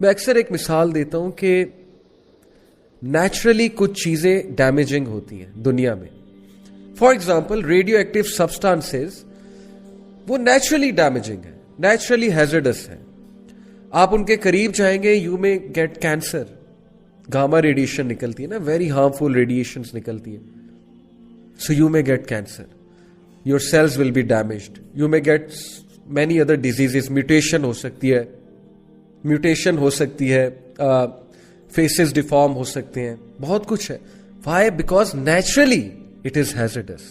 میں اکثر ایک مثال دیتا ہوں کہ نیچرلی کچھ چیزیں ڈیمیجنگ ہوتی ہیں دنیا میں. For example radio active substances وہ نیچرلی ڈیمیجنگ ہے, نیچرلی ہیزرڈس ہے. آپ ان کے قریب جائیں گے, you may get cancer. Gama radiation نکلتی ہے نا, ویری ہارمفل ریڈیشنز نکلتی ہے. So you may get cancer, your cells will be damaged, you may get many other diseases. Mutation ہو سکتی ہے, فیسز ڈیفارم ہو سکتے ہیں, بہت کچھ ہے. Why? Because naturally it is hazardous.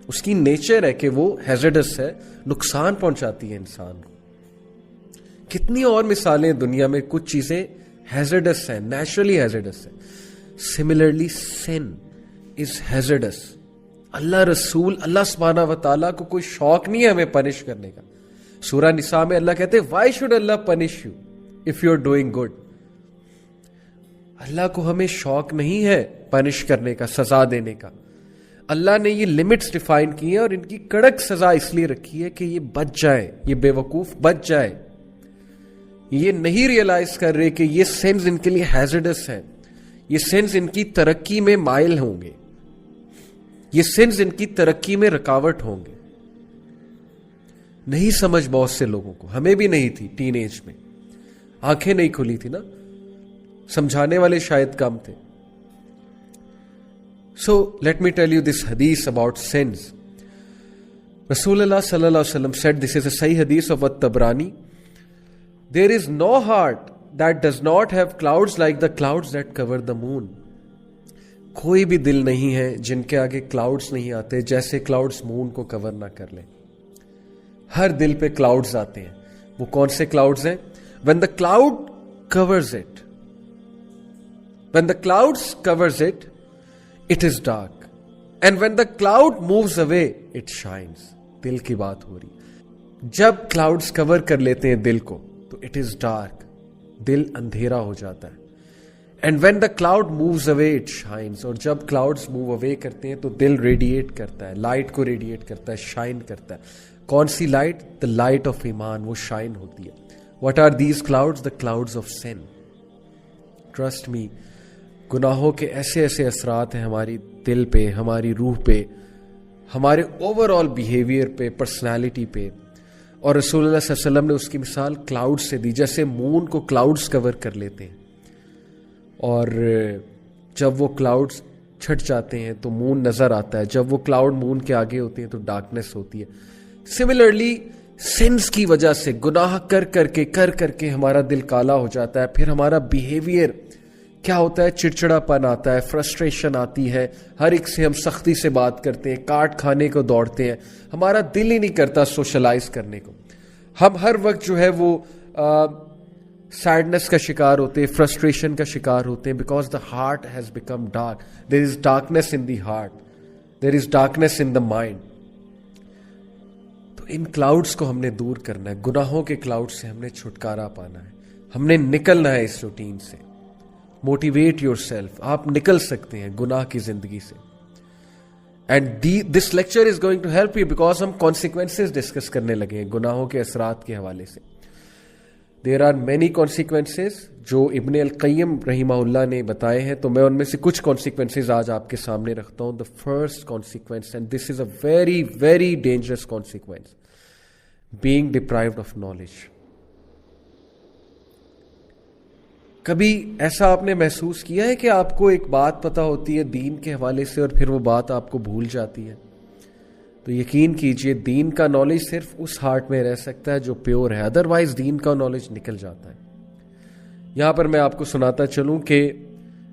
اس کی نیچر ہے کہ وہ ہیزرڈس ہے, نقصان پہنچاتی ہے انسان کو. کتنی اور مثالیں دنیا میں, کچھ چیزیں ہیزرڈس ہیں, نیچرلی ہیزرڈس ہیں. سملرلی سن از ہیزرڈس. اللہ سبحانہ و تعالیٰ کو کوئی شوق نہیں ہے ہمیں پنش کرنے کا. سورہ نساء میں اللہ کہتے ہیں why should Allah punish you if you are doing good. Allah کو ہمیں شوق نہیں ہے پنش کرنے کا, سزا دینے کا. اللہ نے یہ لمٹس ڈیفائن کی ہیں اور ان کی کڑک سزا اس لیے رکھی ہے کہ یہ بچ جائے, یہ بے وقوف بچ جائے. یہ نہیں ریئلائز کر رہے کہ یہ سینس ان کے لیے ہیزرڈس ہیں, یہ سینس ان کی ترقی میں مائل ہوں گے, یہ سینس ان کی ترقی میں رکاوٹ ہوں گے. نہیں سمجھ بہت سے لوگوں کو, ہمیں بھی نہیں تھی ٹین ایج میں, آنکھیں نہیں کھلی تھی نا, سمجھانے والے شاید کم تھے. So let me tell you this hadith about sins. Rasulullah sallallahu alaihi wasallam said, this is a Sahih hadith of At-Tabrani, there is no heart that does not have clouds like the clouds that cover the moon. کوئی بھی دل نہیں ہے جن کے آگے clouds نہیں آتے جیسے کلاؤڈز مون کو کور نہ کر لیں. ہر دل پہ کلاؤڈز آتے ہیں. وہ کون سے کلاؤڈز ہیں؟ when the cloud covers it, when the clouds covers it, it is dark, and when the cloud moves away, it shines. دل کی بات ہو رہی. جب کلاؤڈز کور کر لیتے ہیں دل کو تو it is dark, دل اندھیرا ہو جاتا ہے. and when the cloud moves away, it shines. اور جب clouds move away کرتے ہیں تو دل ریڈیٹ کرتا ہے, لائٹ کو ریڈیٹ کرتا ہے, شائن کرتا ہے. کون سی لائٹ؟ the light of ایمان, وہ شائن ہوتی ہے. what are these clouds? the clouds of sin. trust me, گناہوں کے ایسے ایسے اثرات ہیں ہماری دل پہ, ہماری روح پہ, ہمارے اوور آل بیہیویئر پہ, پرسنالٹی پہ. اور رسول اللہ صلی اللہ علیہ وسلم نے اس کی مثال کلاؤڈ سے دی, جیسے مون کو کلاؤڈز کور کر لیتے ہیں اور جب وہ کلاؤڈز چھٹ جاتے ہیں تو مون نظر آتا ہے. جب وہ کلاؤڈ مون کے آگے ہوتے ہیں تو ڈارکنیس ہوتی ہے. سملرلی سنس کی وجہ سے, گناہ کر کر کے ہمارا دل کالا ہو جاتا ہے. پھر ہمارا بیہیویئر کیا ہوتا ہے؟ چڑچڑا پن آتا ہے, فرسٹریشن آتی ہے, ہر ایک سے ہم سختی سے بات کرتے ہیں, کاٹ کھانے کو دوڑتے ہیں, ہمارا دل ہی نہیں کرتا سوشلائز کرنے کو. ہم ہر وقت جو ہے وہ سیڈنس کا شکار ہوتے ہیں, فرسٹریشن کا شکار ہوتے ہیں, because the heart has become dark. There is darkness in the heart, there is darkness in the mind. تو ان کلاؤڈس کو ہم نے دور کرنا ہے, گناہوں کے کلاؤڈ سے ہم نے چھٹکارا پانا ہے, ہم نے نکلنا ہے اس روٹین سے. موٹیویٹ یور سیلف, آپ نکل سکتے ہیں گناہ کی زندگی سے. And this lecture is going to help you because ہم کانسیکوینسز ڈسکس کرنے لگے ہیں گناہوں کے اثرات کے حوالے سے. دیر آر مینی کانسیکوینسز جو ابن القیم رحمہ اللہ نے بتائے ہیں, تو میں ان میں سے کچھ کانسیکوینسز آج آپ کے سامنے رکھتا ہوں. The first consequence, and this is a very very dangerous consequence, being deprived of knowledge. کبھی ایسا آپ نے محسوس کیا ہے کہ آپ کو ایک بات پتہ ہوتی ہے دین کے حوالے سے اور پھر وہ بات آپ کو بھول جاتی ہے؟ تو یقین کیجئے دین کا نالج صرف اس ہارٹ میں رہ سکتا ہے جو پیور ہے, ادروائز دین کا نالج نکل جاتا ہے. یہاں پر میں آپ کو سناتا چلوں کہ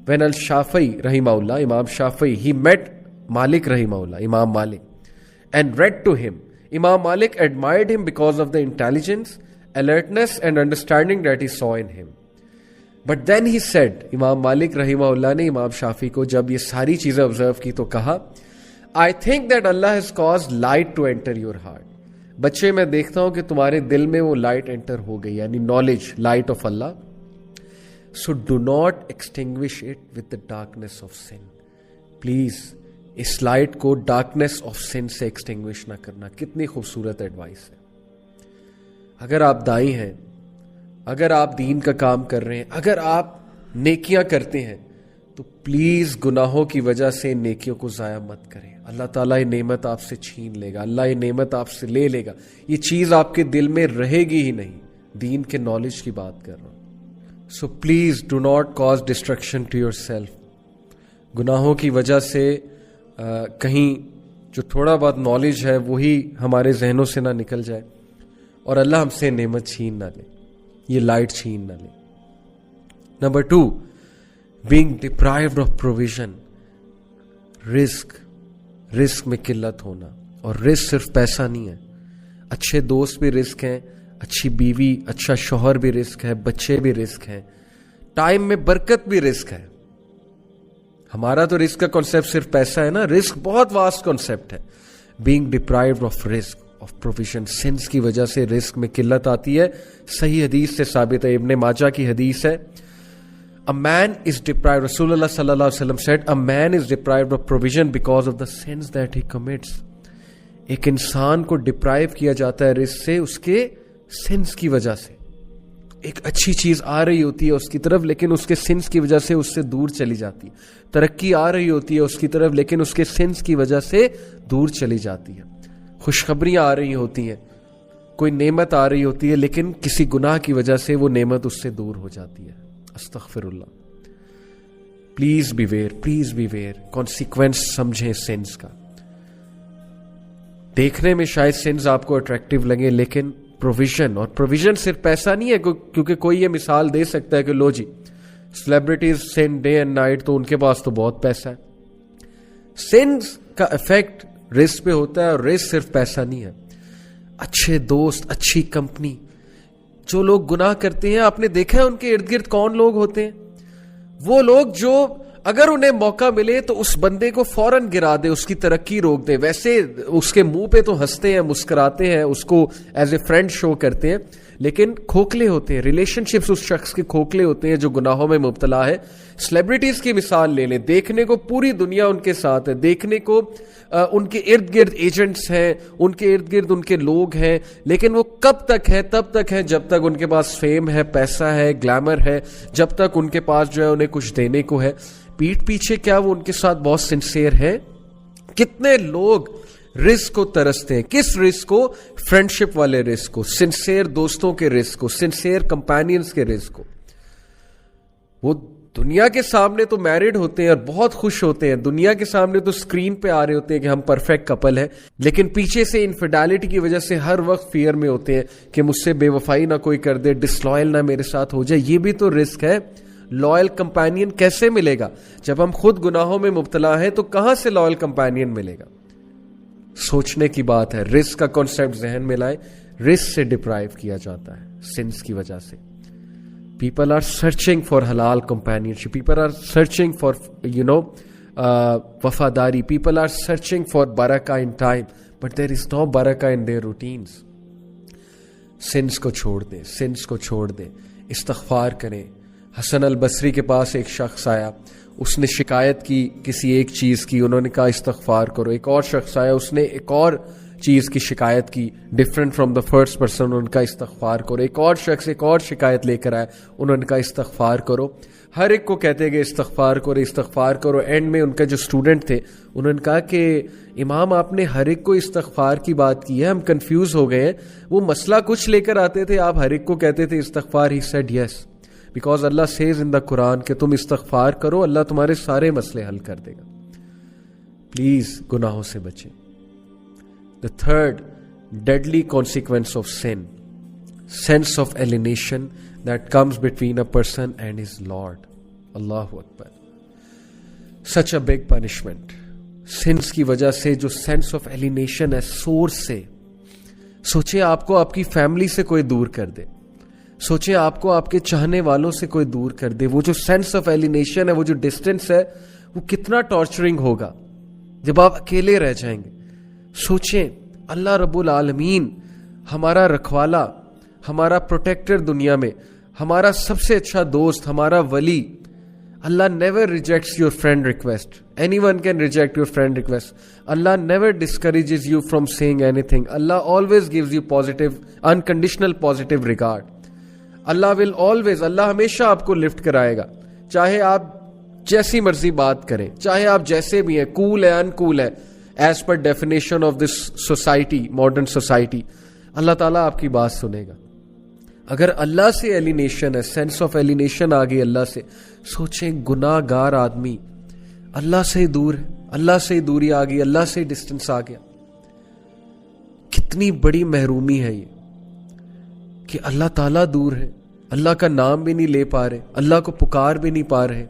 وین الشافعی رحمہ اللہ, امام شافعی, ہی میٹ مالک رحمہ اللہ, امام مالک, اینڈ ریڈ ٹو ہم. امام مالک admired him because of the intelligence, alertness and understanding that he saw in him. But then he said, امام مالک رحمہ اللہ نے امام شافعی کو جب یہ ساری چیزیں آبزرو کی تو کہا, I think that Allah has caused light to enter your heart. بچے میں دیکھتا ہوں کہ تمہارے دل میں وہ لائٹ انٹر ہو گئی, یعنی knowledge, light of Allah. So do not extinguish it with the darkness of sin. Please, اس لائٹ کو ڈارکنیس آف سن سے ایکسٹنگوش نہ کرنا. کتنی خوبصورت ایڈوائس ہے. اگر آپ دائی ہیں, اگر آپ دین کا کام کر رہے ہیں, اگر آپ نیکیاں کرتے ہیں, تو پلیز گناہوں کی وجہ سے ان نیکیوں کو ضائع مت کریں. اللہ تعالیٰ یہ نعمت آپ سے چھین لے گا, اللہ یہ نعمت آپ سے لے لے گا. یہ چیز آپ کے دل میں رہے گی ہی نہیں. دین کے نالج کی بات کر رہا ہوں. So please do not cause destruction to yourself. گناہوں کی وجہ سے کہیں جو تھوڑا بہت نالج ہے وہی ہمارے ذہنوں سے نہ نکل جائے, اور اللہ ہم سے نعمت چھین نہ لے, یہ لائٹ چھین نہ لے. Number 2, being deprived of provision. رزق میں قلت ہونا. اور رزق صرف پیسہ نہیں ہے, اچھے دوست بھی رزق ہیں, اچھی بیوی, اچھا شوہر بھی رزق ہے, بچے بھی رزق ہیں, ٹائم میں برکت بھی رزق ہے. ہمارا تو رزق کا کانسیپٹ صرف پیسہ ہے نا, رزق بہت واسٹ کانسیپٹ ہے. being deprived of رزق, of provision. سنس کی وجہ سے رزق میں قلت آتی ہے. صحیح حدیث سے ثابت ہے, ابن ماجہ کی حدیث ہے. A man is deprived, Rasulullah sallallahu alaihi wasallam said, a man is deprived of provision because of the sins that he commits. ایک انسان کو ڈپرائیو کیا جاتا ہے رزق سے اس کے سنس کی وجہ سے. ایک اچھی چیز آ رہی ہوتی ہے اس کی طرف, لیکن اس کے سنس کی وجہ سے اس سے دور چلی جاتی ہے. ترقی آ رہی ہوتی ہے اس کی طرف, لیکن اس کے سنس کی وجہ سے دور چلی جاتی ہے. خوشخبریاں آ رہی ہوتی ہیں, کوئی نعمت آ رہی ہوتی ہے, لیکن کسی گناہ کی وجہ سے وہ نعمت اس سے دور ہو جاتی ہے. استغفر اللہ. Please be aware. کانسیکوینس سمجھیں سینس کا. دیکھنے میں شاید سینس آپ کو اٹریکٹیو لگے, لیکن پروویژن, اور پروویژن صرف پیسہ نہیں ہے, کیونکہ کوئی یہ مثال دے سکتا ہے کہ لو جی celebrities seen day and night, تو ان کے پاس تو بہت پیسہ ہے. سینس کا افیکٹ رزق پہ ہوتا ہے, اور رزق صرف پیسہ نہیں ہے. اچھے دوست, اچھی کمپنی. جو لوگ گناہ کرتے ہیں آپ نے دیکھا ہے ان کے ارد گرد کون لوگ ہوتے ہیں؟ وہ لوگ جو اگر انہیں موقع ملے تو اس بندے کو فوراً گرا دے, اس کی ترقی روک دے. ویسے اس کے منہ پہ تو ہنستے ہیں, مسکراتے ہیں, اس کو ایز اے فرینڈ شو کرتے ہیں, لیکن کھوکھلے ہوتے ہیں. ریلیشن شپس اس شخص کے کھوکھلے ہوتے ہیں جو گناہوں میں مبتلا ہے. سیلیبریٹیز کی مثال لے لیں, دیکھنے کو پوری دنیا ان کے ساتھ ہے, دیکھنے کو ان کے ارد گرد ایجنٹس ہیں, ان کے ارد گرد ان کے لوگ ہیں, لیکن وہ کب تک ہے؟ تب تک ہے جب تک ان کے پاس فیم ہے, پیسہ ہے, گلیمر ہے, جب تک ان کے پاس جو ہے انہیں کچھ دینے کو ہے. پیٹھ پیچھے کیا وہ ان کے ساتھ بہت سنسیئر ہیں؟ کتنے لوگ رزق کو ترستے ہیں. کس رزق کو؟ فرینڈشپ والے رزق کو, سنسیئر دوستوں کے رزق کو, سنسیئر کمپینینز کے رزق کو. وہ دنیا کے سامنے تو میرڈ ہوتے ہیں اور بہت خوش ہوتے ہیں, دنیا کے سامنے تو اسکرین پہ آ رہے ہوتے ہیں کہ ہم پرفیکٹ کپل ہیں, لیکن پیچھے سے انفیڈیلٹی کی وجہ سے ہر وقت فیئر میں ہوتے ہیں کہ مجھ سے بے وفائی نہ کوئی کر دے, ڈسلوئل نہ میرے ساتھ ہو جائے. یہ بھی تو رزق ہے. لائل کمپینین کیسے ملے گا؟ جب ہم خود گناہوں میں مبتلا ہیں تو کہاں سے لائل کمپینین ملے گا؟ سوچنے کی بات ہے. رزق کا کانسیپٹ ذہن میں لائے. رزق سے ڈپرائیو کیا جاتا ہے سنس کی وجہ سے. People are searching for halal companionship. People are searching for, wafadari. People are searching for barakah in time. But there is no barakah in their routines. Sins کو چھوڑ دیں, sins کو چھوڑ دیں, استغفار کریں. حسن البصری کے پاس ایک شخص آیا, اس نے شکایت کی کسی ایک چیز کی, انہوں نے کہا استغفار کرو. ایک اور شخص آیا, اس نے ایک اور چیز کی شکایت کی, different from the first person, ان کا استغفار کرو. ایک اور شخص ایک اور شکایت لے کر آیا, انہوں نے کہا استغفار کرو. ہر ایک کو کہتے گئے استغفار کرو, استغفار کرو. اینڈ میں ان کا جو اسٹوڈنٹ تھے انہوں نے کہا کہ امام آپ نے ہر ایک کو استغفار کی بات کی ہے, ہم کنفیوز ہو گئے ہیں. وہ مسئلہ کچھ لے کر آتے تھے, آپ ہر ایک کو کہتے تھے استغفار. He said yes, because Allah says in the Quran کہ تم استغفار کرو, اللہ تمہارے سارے مسئلے حل کر دے گا. پلیز گناہوں سے بچیں. The third deadly consequence of sin, sense of alienation that comes between a person and his Lord. Allahu Akbar. Such a big punishment. Sins کی وجہ سے جو sense of alienation ہے سورس سے. سوچیں آپ کو آپ کی فیملی سے کوئی دور کر دے, سوچیں آپ کو آپ کے چاہنے والوں سے کوئی دور کر دے. وہ جو sense of alienation ہے, وہ جو distance ہے, وہ کتنا ٹارچرنگ ہوگا جب آپ اکیلے رہ جائیں گے. سوچیں اللہ رب العالمین ہمارا رکھوالا, ہمارا پروٹیکٹر دنیا میں, ہمارا سب سے اچھا دوست, ہمارا ولی. Allah never rejects your friend request. Anyone can reject your friend request. Allah never discourages you from seeing anything. Allah always gives you positive, unconditional positive regard. Allah will always, Allah ہمیشہ آپ کو لفٹ کرائے گا, چاہے آپ جیسی مرضی بات کریں, چاہے آپ جیسے بھی ہیں, کول ہے انکول ہے, as per definition of this society, modern society, Allah تعالیٰ آپ کی بات سنے گا. اگر اللہ سے ایلینیشن ہے, سینس آف ایلینیشن آ گئی اللہ سے, سوچیں گناہ گار آدمی اللہ سے دور ہے, اللہ سے دوری آ گئی, اللہ سے ڈسٹنس آ گیا. کتنی بڑی محرومی ہے یہ کہ اللہ تعالیٰ دور ہے, اللہ کا نام بھی نہیں لے پا رہے, اللہ کو پکار بھی نہیں پا رہے,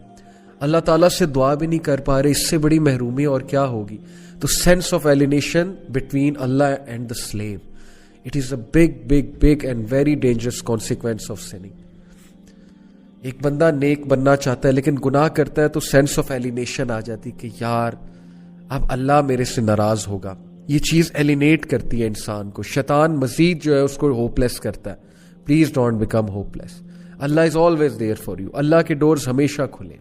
اللہ تعالیٰ سے دعا بھی نہیں کر پا رہے. اس سے بڑی محرومی اور کیا ہوگی؟ تو sense of alienation between Allah and the slave, it is a big and very dangerous consequence of sinning. ایک بندہ نیک بننا چاہتا ہے لیکن گناہ کرتا ہے تو سینس آف ایلینیشن آ جاتی کہ یار اب اللہ میرے سے ناراض ہوگا. یہ چیز ایلینیٹ کرتی ہے انسان کو. شیطان مزید جو ہے اس کو ہوپ لیس کرتا ہے. Please don't become hopeless. Allah is always there for you. Allah کے ڈورز ہمیشہ کھلے.